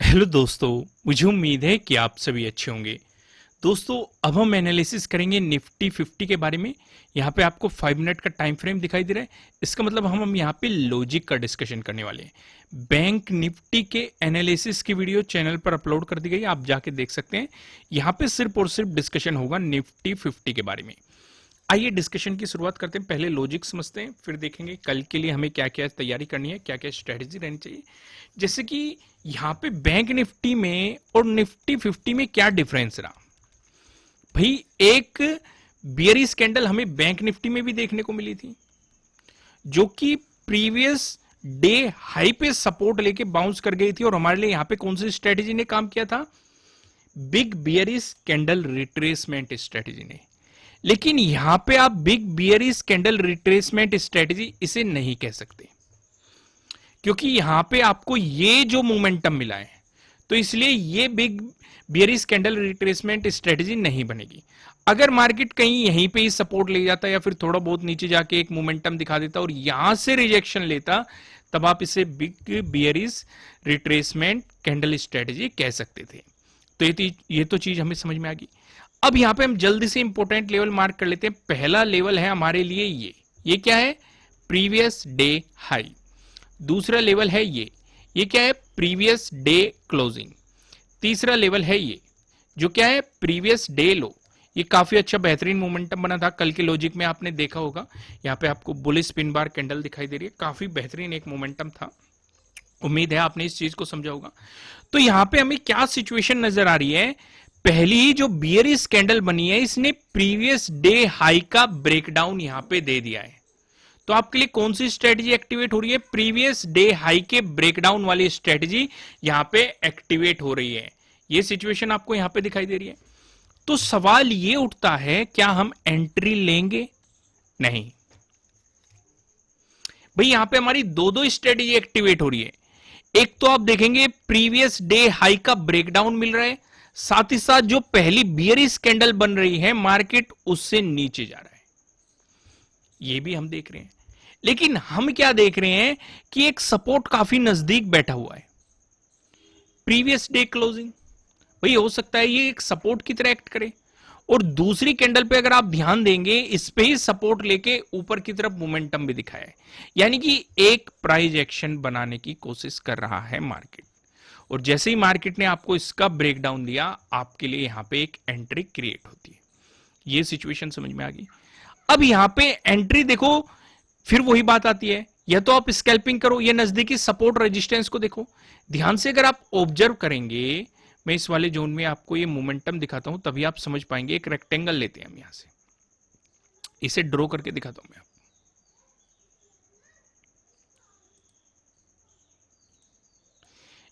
Hello दोस्तों, मुझे उम्मीद है कि आप सभी अच्छे होंगे। दोस्तों, अब हम एनालिसिस करेंगे निफ्टी 50 के बारे में। यहाँ पे आपको 5 मिनट का टाइम फ्रेम दिखाई दे रहा है। इसका मतलब हम यहाँ पे लॉजिक का डिस्कशन करने वाले हैं। बैंक निफ्टी के एनालिसिस की वीडियो चैनल पर अपलोड कर दी गई है, आप जाके देख सकते हैं। यहाँ पे सिर्फ और सिर्फ डिस्कशन होगा निफ्टी 50 के बारे में। आइए डिस्कशन की शुरुआत करते हैं। पहले लॉजिक समझते हैं, फिर देखेंगे कल के लिए हमें क्या क्या तैयारी करनी है, क्या क्या स्ट्रेटेजी रहनी चाहिए। जैसे कि यहाँ पे बैंक निफ्टी में और निफ्टी 50 में क्या डिफरेंस रहा भाई। एक बियरिश कैंडल हमें बैंक निफ्टी में भी देखने को मिली थी, जो कि प्रीवियस डे हाई पे सपोर्ट लेके बाउंस कर गई थी, और हमारे लिए यहां पे कौन सी स्ट्रेटेजी ने काम किया था? Big bearish candle retracement strategy ने। लेकिन यहां पे आप big bearish candle retracement strategy इसे नहीं कह सकते, क्योंकि यहां पे आपको ये जो मोमेंटम मिला है, तो इसलिए ये big bearish candle retracement strategy नहीं बनेगी। अगर मार्केट कहीं यहीं पे ही सपोर्ट ले जाता या फिर थोड़ा बहुत नीचे जाके एक मोमेंटम दिखा देता और यहां से रिजेक्शन लेता, तब आप इसे big bearish retracement candle strategy कह सकते थे। तो ये तो चीज हमें समझ में आ गई। अब यहां पे हम जल्दी से इंपॉर्टेंट लेवल मार्क कर लेते हैं। पहला लेवल है हमारे लिए ये क्या है? Previous day high. दूसरा लेवल है ये क्या है? Previous day closing. तीसरा लेवल है ये, जो क्या है? प्रीवियस डे लो। ये काफी अच्छा बेहतरीन मोमेंटम बना था, कल के लॉजिक में आपने देखा होगा। यहाँ पे आपको बुलिश पिन बार कैंडल दिखाई दे रही है, काफी बेहतरीन एक मोमेंटम था। उम्मीद है आपने इस चीज को समझा होगा। तो यहां पे हमें क्या सिचुएशन नजर आ रही है? पहली ही जो बियरिश कैंडल बनी है, इसने प्रीवियस डे हाई का ब्रेकडाउन यहां पे दे दिया है। तो आपके लिए कौन सी स्ट्रेटजी एक्टिवेट हो रही है? प्रीवियस डे हाई के ब्रेकडाउन वाली स्ट्रेटजी यहां पे एक्टिवेट हो रही है। ये सिचुएशन आपको यहां पे दिखाई दे रही है। तो सवाल ये उठता है, क्या हम एंट्री लेंगे? नहीं भाई, यहां पे हमारी दो दो स्ट्रेटजी एक्टिवेट हो रही है। एक तो आप देखेंगे प्रीवियस डे हाई का ब्रेकडाउन मिल रहा है, साथ ही साथ जो पहली बियरिश कैंडल बन रही है, मार्केट उससे नीचे जा रहा है, ये भी हम देख रहे हैं। लेकिन हम क्या देख रहे हैं कि एक सपोर्ट काफी नजदीक बैठा हुआ है, प्रीवियस डे क्लोजिंग। भाई हो सकता है ये एक सपोर्ट की तरह एक्ट करे, और दूसरी कैंडल पे अगर आप ध्यान देंगे, इस पे ही सपोर्ट लेके ऊपर की तरफ मोमेंटम भी दिखाया है। यानी कि एक प्राइस एक्शन बनाने की कोशिश कर रहा है मार्केट, और जैसे ही मार्केट ने आपको इसका ब्रेकडाउन दिया, आपके लिए यहां पे एक एंट्री क्रिएट होती है। ये सिचुएशन समझ में आ गई। अब यहां पे एंट्री देखो, फिर वही बात आती है, या तो आप स्कैल्पिंग करो, या नजदीकी सपोर्ट रेजिस्टेंस को देखो ध्यान से। अगर आप ऑब्जर्व करेंगे, मैं इस वाले जोन में आपको ये मोमेंटम दिखाता हूं, तभी आप समझ पाएंगे। एक रेक्टेंगल लेते हैं हम यहां से, इसे ड्रॉ करके दिखाता हूं मैं आपको।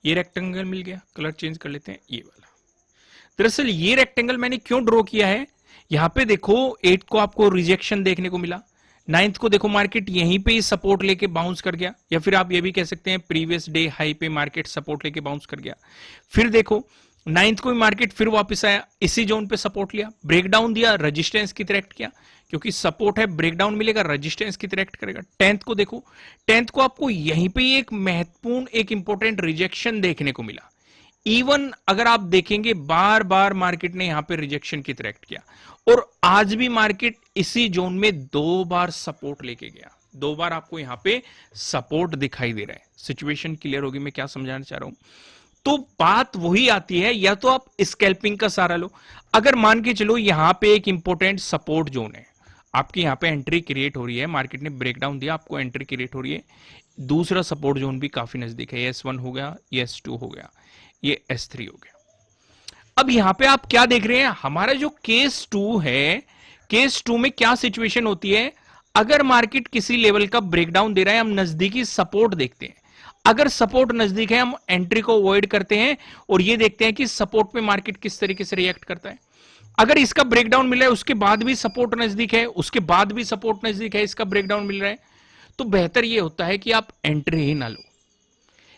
ये रेक्टेंगल मिल गया, कलर चेंज कर लेते हैं, ये वाला। दरअसल ये रेक्टेंगल मैंने क्यों ड्रॉ किया है, यहां पे देखो 8 को आपको रिजेक्शन देखने को मिला, 9th को देखो मार्केट यहीं पे ही सपोर्ट लेके बाउंस कर गया, या फिर आप ये भी कह सकते हैं प्रीवियस डे हाई पे मार्केट सपोर्ट लेके बाउंस कर गया। फिर देखो 9th को भी मार्केट फिर वापस आया, इसी जोन पे सपोर्ट लिया, ब्रेकडाउन दिया, रेजिस्टेंस की तरह एक्ट किया, क्योंकि सपोर्ट है, ब्रेकडाउन मिलेगा, रेजिस्टेंस की तरह एक्ट करेगा। 10th को देखो, 10th को आपको यहीं पे एक महत्वपूर्ण एक इंपॉर्टेंट रिजेक्शन देखने को मिला। इवन अगर आप देखेंगे, बार बार मार्केट ने यहां पे रिजेक्शन की तरह एक्ट किया, और आज भी मार्केट इसी जोन में 2 बार सपोर्ट लेके गया। 2 बार आपको यहां पे सपोर्ट दिखाई दे रहा है। सिचुएशन क्लियर होगी मैं क्या समझाना चाह रहा हूं? तो बात वही आती है, या तो आप स्कैल्पिंग का सहारा लो। अगर मान के चलो यहां पे एक इंपॉर्टेंट सपोर्ट जोन है, आपकी यहां पे एंट्री क्रिएट हो रही है, मार्केट ने ब्रेकडाउन दिया, आपको एंट्री क्रिएट हो रही है। दूसरा सपोर्ट जोन भी काफी नजदीक है, S1 हो गया, ये S2 हो गया, ये S3 हो गया। अब यहां पे आप क्या देख रहे हैं, हमारा जो केस 2 है, केस 2 में क्या सिचुएशन होती है? अगर मार्केट किसी लेवल का ब्रेकडाउन दे रहा है, हम नजदीकी सपोर्ट देखते हैं। अगर सपोर्ट नजदीक है, हम एंट्री को अवॉइड करते हैं, और ये देखते हैं कि सपोर्ट पे मार्केट किस तरीके से रिएक्ट करता है। अगर इसका ब्रेकडाउन मिल रहा है, उसके बाद भी सपोर्ट नजदीक है, उसके बाद भी सपोर्ट नजदीक है, इसका ब्रेकडाउन मिल रहा है, तो बेहतर यह होता है कि आप एंट्री ही ना लो।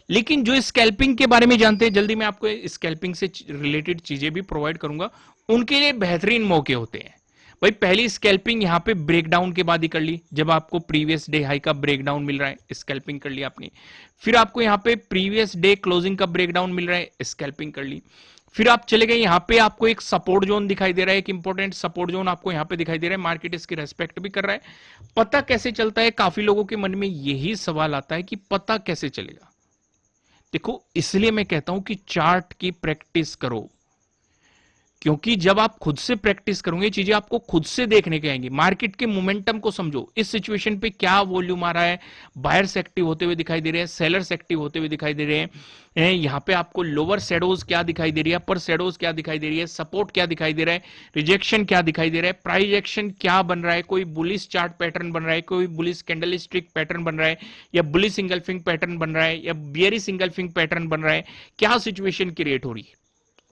लेकिन जो स्कैल्पिंग के बारे में जानते हैं, जल्दी मैं आपको स्कैल्पिंग से रिलेटेड चीजें भी प्रोवाइड करूंगा, उनके लिए बेहतरीन मौके होते हैं। भाई पहली स्कैल्पिंग यहां पे ब्रेकडाउन के बाद ही कर ली, जब आपको प्रीवियस डे हाई का ब्रेकडाउन मिल रहा है, स्कैल्पिंग कर ली आपने। फिर आपको यहां पे प्रीवियस डे क्लोजिंग का ब्रेकडाउन मिल रहा है, स्कैल्पिंग कर ली। फिर आप चले गए, यहां पे आपको एक सपोर्ट जोन दिखाई दे रहा है, एक इंपॉर्टेंट सपोर्ट जोन आपको यहां पे दिखाई दे रहा है, मार्केट इसकी रेस्पेक्ट भी कर रहा है। पता कैसे चलता है, काफी लोगों के मन में यही सवाल आता है कि पता कैसे चलेगा। देखो इसलिए मैं कहता हूं कि चार्ट की प्रैक्टिस करो, क्योंकि जब आप खुद से प्रैक्टिस करोगे चीजें आपको खुद से देखने के आएंगी। मार्केट के मोमेंटम को समझो, इस सिचुएशन पे क्या वॉल्यूम आ रहा है, बायर्स एक्टिव होते हुए दिखाई दे रहे हैं, सेलर्स एक्टिव होते हुए दिखाई दे रहे हैं, यहां पे आपको लोअर शेडोज क्या दिखाई दे रही है, अपर शेडोज क्या दिखाई दे रही है, सपोर्ट क्या दिखाई दे रहा है, रिजेक्शन क्या दिखाई दे रहा है, प्राइस एक्शन क्या बन रहा है, कोई बुलिश चार्ट पैटर्न बन रहा है, कोई बुलिश कैंडल स्टिक पैटर्न बन रहा है, या बुलिश सिंगल्फिंग पैटर्न बन रहा है, या बियरी सिंगल्फिंग पैटर्न बन रहा है, क्या सिचुएशन क्रिएट हो रही है।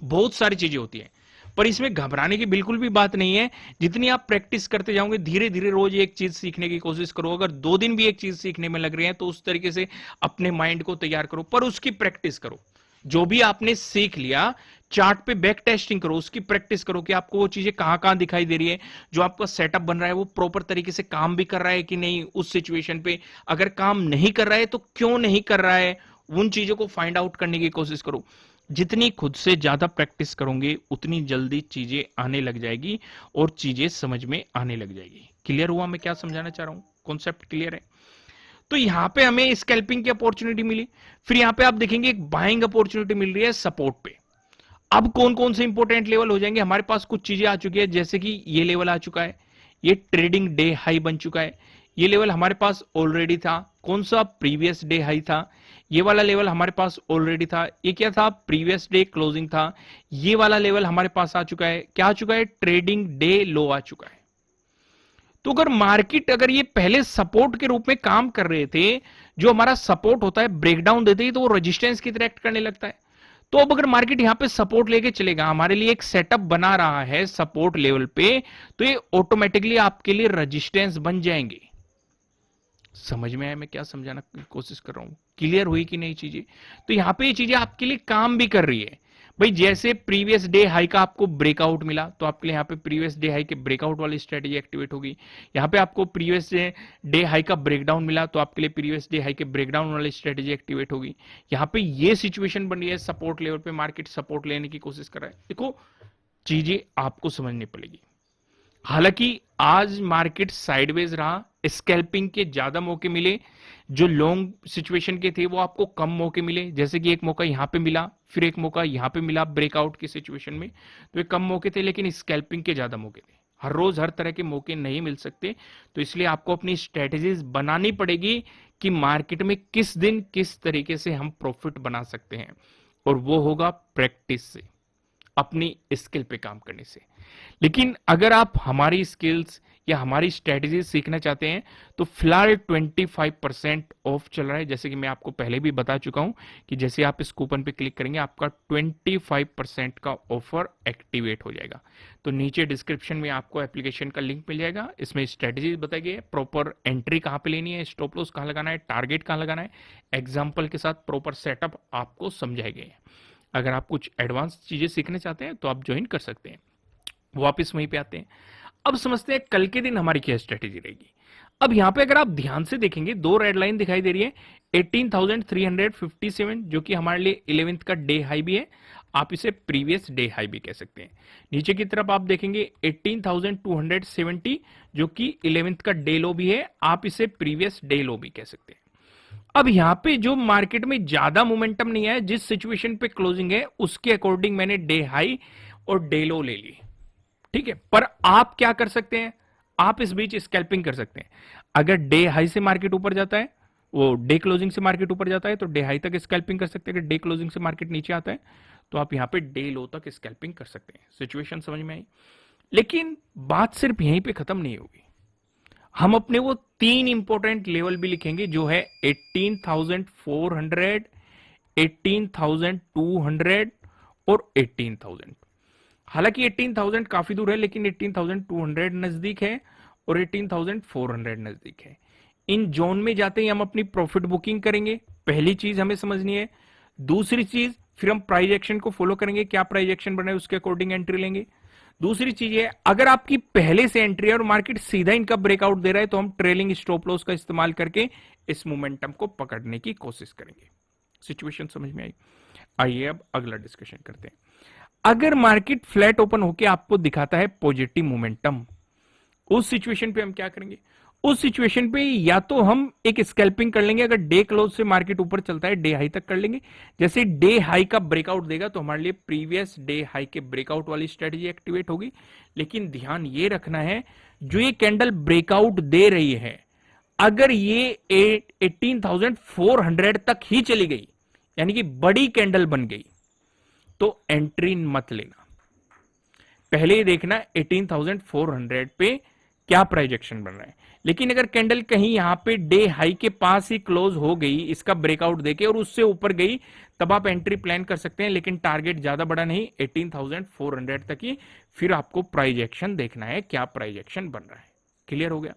बहुत सारी चीजें होती है, पर इसमें घबराने की बिल्कुल भी बात नहीं है। जितनी आप प्रैक्टिस करते जाओगे, धीरे धीरे रोज एक चीज सीखने की कोशिश करो। अगर 2 दिन भी एक चीज सीखने में लग रहे हैं तो उस तरीके से अपने माइंड को तैयार करो, पर उसकी प्रैक्टिस करो। जो भी आपने सीख लिया, चार्ट पे बैक टेस्टिंग करो, उसकी प्रैक्टिस करो कि आपको वो चीजें कहां कहां दिखाई दे रही है, जो आपका सेटअप बन रहा है वो प्रॉपर तरीके से काम भी कर रहा है कि नहीं उस सिचुएशन पे। अगर काम नहीं कर रहा है तो क्यों नहीं कर रहा है, उन चीजों को फाइंड आउट करने की कोशिश करो। जितनी खुद से ज्यादा प्रैक्टिस करोगे उतनी जल्दी चीजें आने लग जाएगी और चीजें समझ में आने लग जाएगी। क्लियर हुआ मैं क्या समझाना चाह रहा हूं, कॉन्सेप्ट क्लियर है। तो यहां पे हमें स्कैल्पिंग की अपॉर्चुनिटी मिली, फिर यहां पे आप देखेंगे एक बाइंग अपॉर्चुनिटी मिल रही है सपोर्ट पे। अब कौन कौन से इंपॉर्टेंट लेवल हो जाएंगे, हमारे पास कुछ चीजें आ चुकी है, जैसे कि ये लेवल आ चुका है, ये ट्रेडिंग डे हाई बन चुका है। ये लेवल हमारे पास ऑलरेडी था, कौन सा, प्रीवियस डे हाई था। ये वाला लेवल हमारे पास ऑलरेडी था, ये क्या था, प्रीवियस डे क्लोजिंग था। ये वाला लेवल हमारे पास आ चुका है, क्या आ चुका है, ट्रेडिंग डे लो आ चुका है। तो अगर मार्केट, अगर ये पहले सपोर्ट के रूप में काम कर रहे थे, जो हमारा सपोर्ट होता है ब्रेकडाउन देते ही तो वो रेजिस्टेंस की तरह एक्ट करने लगता है। तो अब अगर मार्केट यहां पे सपोर्ट लेके चलेगा, हमारे लिए एक सेटअप बना रहा है सपोर्ट लेवल पे, तो ये ऑटोमेटिकली आपके लिए रेजिस्टेंस बन जाएंगे। समझ में आया मैं क्या समझाना की कोशिश कर रहा हूं, क्लियर हुई कि नहीं चीजें। तो यहां पे ये चीजें आपके लिए काम भी कर रही है भाई। जैसे प्रीवियस डे हाई का आपको ब्रेकआउट मिला, तो आपके लिए यहां पे प्रीवियस डे हाई के ब्रेकआउट वाली स्ट्रेटेजी एक्टिवेट होगी। यहां पे आपको प्रीवियस डे हाई का ब्रेकडाउन मिला, तो आपके लिए प्रीवियस डे हाई के ब्रेकडाउन वाली स्ट्रेटेजी एक्टिवेट होगी। यहां पे ये सिचुएशन बन रही है, सपोर्ट लेवल पे मार्केट सपोर्ट लेने की कोशिश कर रहा है। देखो चीजें आपको समझनी पड़ेगी। हालांकि आज मार्केट साइडवेज रहा, स्कैल्पिंग के ज्यादा मौके मिले, जो लॉन्ग सिचुएशन के थे वो आपको कम मौके मिले। जैसे कि एक मौका यहां पे मिला, फिर एक मौका यहां पे मिला ब्रेकआउट की सिचुएशन में, तो ये कम मौके थे, लेकिन स्कैल्पिंग के ज्यादा मौके थे। हर रोज हर तरह के मौके नहीं मिल सकते, तो इसलिए आपको अपनी स्ट्रेटेजीज बनानी पड़ेगी कि मार्केट में किस दिन किस तरीके से हम प्रॉफिट बना सकते हैं, और वो होगा प्रैक्टिस से, अपनी स्किल पे काम करने से। लेकिन अगर आप हमारी स्किल्स या हमारी स्ट्रेटेजी सीखना चाहते हैं तो फिलहाल 25% ऑफ चल रहा है। जैसे कि मैं आपको पहले भी बता चुका हूं कि जैसे आप इस कूपन पे क्लिक करेंगे आपका 25% का ऑफर एक्टिवेट हो जाएगा। तो नीचे डिस्क्रिप्शन में आपको एप्लीकेशन का लिंक मिल जाएगा, इसमें स्ट्रेटेजी बताई गई है, प्रॉपर एंट्री कहां पे लेनी है, स्टॉप लॉस कहां लगाना है, टारगेट कहां लगाना है, एग्जाम्पल के साथ प्रॉपर सेटअप आपको समझाए गए हैं। अगर आप कुछ एडवांस चीजें सीखना चाहते हैं तो आप ज्वाइन कर सकते हैं। वापस वहीं पे आते हैं, अब समझते हैं कल के दिन हमारी क्या स्ट्रेटेजी रहेगी। अब यहां पे अगर आप ध्यान से देखेंगे, दो रेड लाइन दिखाई दे रही है, 18,357 जो कि हमारे लिए 11th का डे हाई भी है, आप इसे प्रीवियस डे हाई भी कह सकते हैं। नीचे की तरफ आप देखेंगे 18,270 जो कि 11th का डे लो भी है, आप इसे प्रीवियस डे लो भी कह सकते हैं। अब यहां पे जो मार्केट में ज्यादा मोमेंटम नहीं है, जिस सिचुएशन पे क्लोजिंग है उसके अकॉर्डिंग मैंने डे हाई और डे लो ले ली, ठीक है। पर आप क्या कर सकते हैं, आप इस बीच स्कैल्पिंग कर सकते हैं। अगर डे हाई से मार्केट ऊपर जाता है, वो डे क्लोजिंग से मार्केट ऊपर जाता है तो डे हाई तक स्कैल्पिंग कर सकते हैं। अगर डे क्लोजिंग से मार्केट नीचे आता है तो आप यहां पे डे लो तक स्कैल्पिंग कर सकते हैं। सिचुएशन समझ में आई। लेकिन बात सिर्फ यहीं पे खत्म नहीं होगी, हम अपने वो 3 इंपॉर्टेंट लेवल भी लिखेंगे जो है 18,400, 18,200 और 18,000। हालांकि 18,000 काफी दूर है, लेकिन 18,200 नजदीक है और 18,400 नजदीक है। इन जोन में जाते ही हम अपनी प्रॉफिट बुकिंग करेंगे, पहली चीज हमें समझनी है। दूसरी चीज, फिर हम प्राइस एक्शन को फॉलो करेंगे, क्या प्राइस एक्शन बना है उसके अकॉर्डिंग एंट्री लेंगे। दूसरी चीज है, अगर आपकी पहले से एंट्री है और मार्केट सीधा इनका ब्रेकआउट दे रहा है तो हम ट्रेलिंग स्टॉप लॉस का इस्तेमाल करके इस मोमेंटम को पकड़ने की कोशिश करेंगे। सिचुएशन समझ में आई? आइए अब अगला डिस्कशन करते हैं। अगर मार्केट फ्लैट ओपन होकर आपको दिखाता है पॉजिटिव मोमेंटम, उस सिचुएशन पे हम क्या करेंगे? उस सिचुएशन पे या तो हम एक स्कैल्पिंग कर लेंगे, अगर डे क्लोज से मार्केट ऊपर चलता है डे हाई तक कर लेंगे। जैसे डे हाई का ब्रेकआउट देगा तो हमारे लिए प्रीवियस डे हाई के ब्रेकआउट वाली स्ट्रेटजी एक्टिवेट होगी। लेकिन ध्यान ये रखना है, जो ये कैंडल ब्रेकआउट दे रही है, अगर ये 18,400 तक ही चली गई, यानी कि बड़ी कैंडल बन गई, तो एंट्री मत लेना। पहले ही देखना 18,400 पे क्या प्राइजेक्शन बन रहा है। लेकिन अगर कैंडल कहीं यहां पे डे हाई के पास ही क्लोज हो गई इसका ब्रेकआउट देके और उससे ऊपर गई, तब आप एंट्री प्लान कर सकते हैं। लेकिन टारगेट ज्यादा बड़ा नहीं, 18,400 तक ही। फिर आपको प्राइजेक्शन देखना है, क्या प्राइजेक्शन बन रहा है। क्लियर हो गया?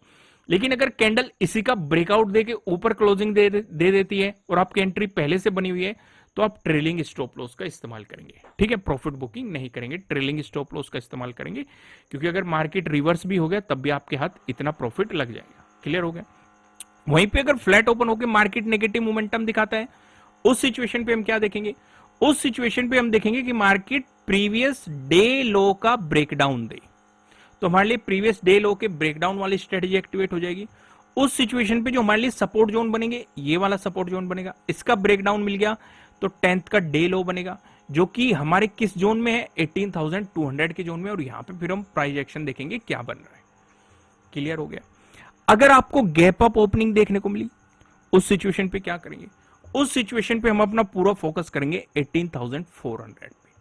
लेकिन अगर कैंडल इसी का ब्रेकआउट देके ऊपर क्लोजिंग दे देती है और आपकी एंट्री पहले से बनी हुई है, तो आप ट्रेलिंग स्टॉप लॉस का इस्तेमाल करेंगे। ठीक है, प्रॉफिट बुकिंग नहीं करेंगे, ट्रेलिंग स्टॉप लॉस का इस्तेमाल करेंगे, क्योंकि अगर मार्केट रिवर्स भी हो गया तब भी आपके हाथ इतना प्रॉफिट लग जाएगा। क्लियर हो गया? वहीं पे अगर फ्लैट ओपन होकर मार्केट नेगेटिव मोमेंटम दिखाता है, उस सिचुएशन पे हम क्या देखेंगे? उस सिचुएशन पे हम देखेंगे कि मार्केट प्रीवियस डे लो का ब्रेकडाउन दे, तो हमारे लिए प्रीवियस डे लो के ब्रेकडाउन वाली स्ट्रेटजी एक्टिवेट हो जाएगी। उस सिचुएशन पे जो हमारे लिए सपोर्ट जोन बनेंगे, ये वाला सपोर्ट जोन बनेगा, इसका ब्रेकडाउन मिल गया तो 10th का डे लो बनेगा, जो कि हमारे किस जोन में है? 18,200 के जोन में। और यहां पे फिर हम प्राइस एक्शन देखेंगे क्या बन रहा है। क्लियर हो गया? अगर आपको गैप अप ओपनिंग देखने को मिली, उस सिचुएशन पे क्या करेंगे? उस सिचुएशन पे हम अपना पूरा फोकस करेंगे 18,400 पे।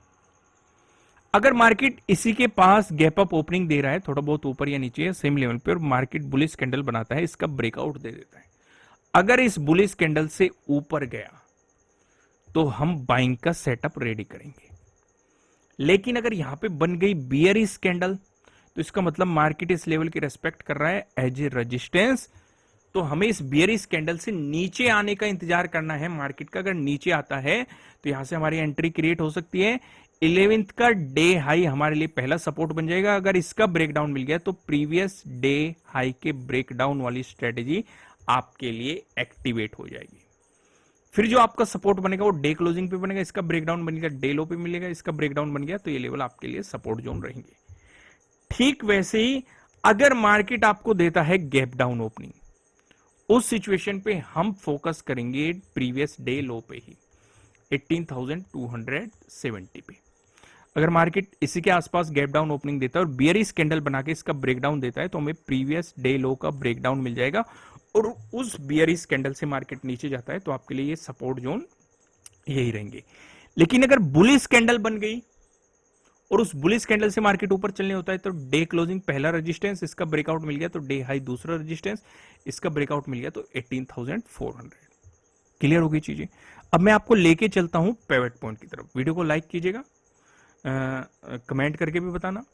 अगर मार्केट इसी के पास गैप अप ओपनिंग दे रहा है, थोड़ा बहुत ऊपर या नीचे है सेम लेवल पे, और मार्केट बुलिश कैंडल बनाता है, इसका ब्रेकआउट दे देता है, अगर इस बुलिश कैंडल से ऊपर गया तो हम बाइंग का सेटअप रेडी करेंगे। लेकिन अगर यहां पे बन गई बियरिश कैंडल, तो इसका मतलब मार्केट इस लेवल की रेस्पेक्ट कर रहा है एज ए रेजिस्टेंस, तो हमें इस बियरिश कैंडल से नीचे आने का इंतजार करना है मार्केट का। अगर नीचे आता है तो यहां से हमारी एंट्री क्रिएट हो सकती है। 11th का डे हाई हमारे लिए पहला सपोर्ट बन जाएगा। अगर इसका ब्रेकडाउन मिल गया तो प्रीवियस डे हाई के ब्रेकडाउन वाली स्ट्रेटेजी आपके लिए एक्टिवेट हो जाएगी। फिर जो आपका सपोर्ट बनेगा वो डे क्लोजिंग पे बनेगा, इसका ब्रेकडाउन बनेगा डे लो पे मिलेगा, इसका ब्रेकडाउन बन गया तो ये लेवल आपके लिए सपोर्ट जोन रहेंगे। ठीक वैसे ही अगर मार्केट आपको देता है गैप डाउन ओपनिंग, उस सिचुएशन पे हम फोकस करेंगे प्रीवियस डे लो पे ही, 18,270 पे। अगर मार्केट इसी के आसपास गैप डाउन ओपनिंग देता है और बियरिश कैंडल बना के इसका ब्रेकडाउन देता है, तो हमें प्रीवियस डे लो का ब्रेकडाउन मिल जाएगा और उस बियरिश कैंडल से मार्केट नीचे जाता है तो आपके लिए ये सपोर्ट जोन यही रहेंगे। लेकिन अगर बुलिश कैंडल बन गई और उस बुलिश कैंडल से मार्केट ऊपर चलने होता है, तो डे क्लोजिंग पहला रेजिस्टेंस, इसका ब्रेकआउट मिल गया तो डे हाई दूसरा रेजिस्टेंस, इसका ब्रेकआउट मिल गया तो 18,400। क्लियर हो गई चीजें? अब मैं आपको लेके चलता हूं पिवट पॉइंट की तरफ। वीडियो को लाइक कीजिएगा, कमेंट करके भी बताना।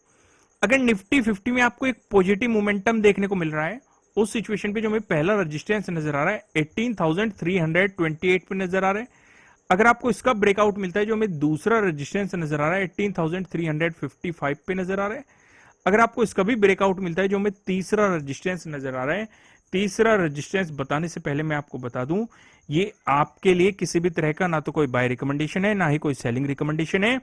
अगर निफ्टी 50 में आपको एक पॉजिटिव मोमेंटम देखने को मिल रहा है, उस सिचुएशन पे जो हमें पहला रेजिस्टेंस नजर आ रहा है 18,328 पे नजर आ रहा है। अगर आपको इसका ब्रेकआउट मिलता है, जो हमें दूसरा रेजिस्टेंस नजर आ रहा है 18,355 पे नजर आ रहा है। अगर आपको इसका भी ब्रेकआउट मिलता है, जो हमें तीसरा रेजिस्टेंस नजर आ रहा है, तीसरा रेजिस्टेंस बताने से पहले मैं आपको बता दूं, ये आपके लिए किसी भी तरह का ना तो कोई बाय रिकमेंडेशन है, ना ही कोई सेलिंग रिकमेंडेशन है।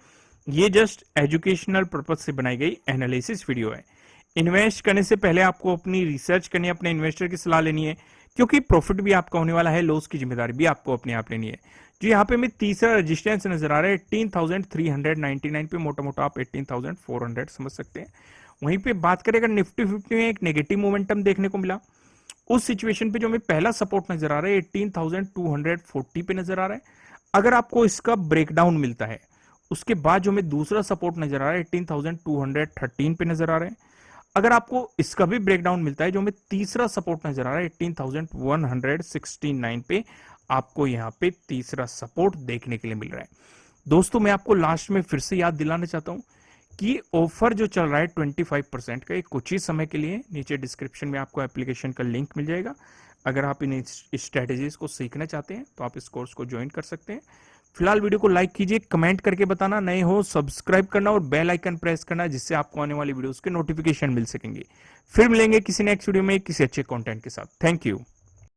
ये जस्ट एजुकेशनल पर्पज से बनाई गई एनालिसिस वीडियो है। इन्वेस्ट करने से पहले आपको अपनी रिसर्च करनी है, अपने इन्वेस्टर की सलाह लेनी है, क्योंकि प्रॉफिट भी आपका होने वाला है, लॉस की जिम्मेदारी भी आपको अपने आप लेनी है। जो यहाँ पे हमें तीसरा रेजिस्टेंस नजर आ रहा है 18,399 पे, मोटा मोटा आप 18,400 समझ सकते हैं। वहीं पे बात करें अगर निफ्टी 50 में एक नेगेटिव मोमेंटम देखने को मिला, उस सिचुएशन पे जो हमें पहला सपोर्ट नजर आ रहा है 18,240 पे नजर आ रहा है। अगर आपको इसका ब्रेकडाउन मिलता है, उसके बाद जो हमें दूसरा सपोर्ट नजर आ रहा है 18,213 पे नजर आ रहा है। अगर आपको इसका भी ब्रेकडाउन मिलता है, जो हमें तीसरा सपोर्ट नजर आ रहा है 18,169 पे, आपको यहां पे तीसरा सपोर्ट देखने के लिए मिल रहा है। दोस्तों, मैं आपको लास्ट में फिर से याद दिलाना चाहता हूं कि ऑफर जो चल रहा है 25% का, एक कुछ ही समय के लिए, नीचे डिस्क्रिप्शन में आपको एप्लीकेशन का लिंक मिल जाएगा। अगर आप इन स्ट्रेटेजीज को सीखना चाहते हैं तो आप इस कोर्स को ज्वाइन कर सकते हैं। फिलहाल वीडियो को लाइक कीजिए, कमेंट करके बताना, नए हो सब्सक्राइब करना और बेल आइकन प्रेस करना, जिससे आपको आने वाली वीडियोस के नोटिफिकेशन मिल सकेंगे। फिर मिलेंगे किसी नेक्स्ट वीडियो में किसी अच्छे कंटेंट के साथ। Thank you.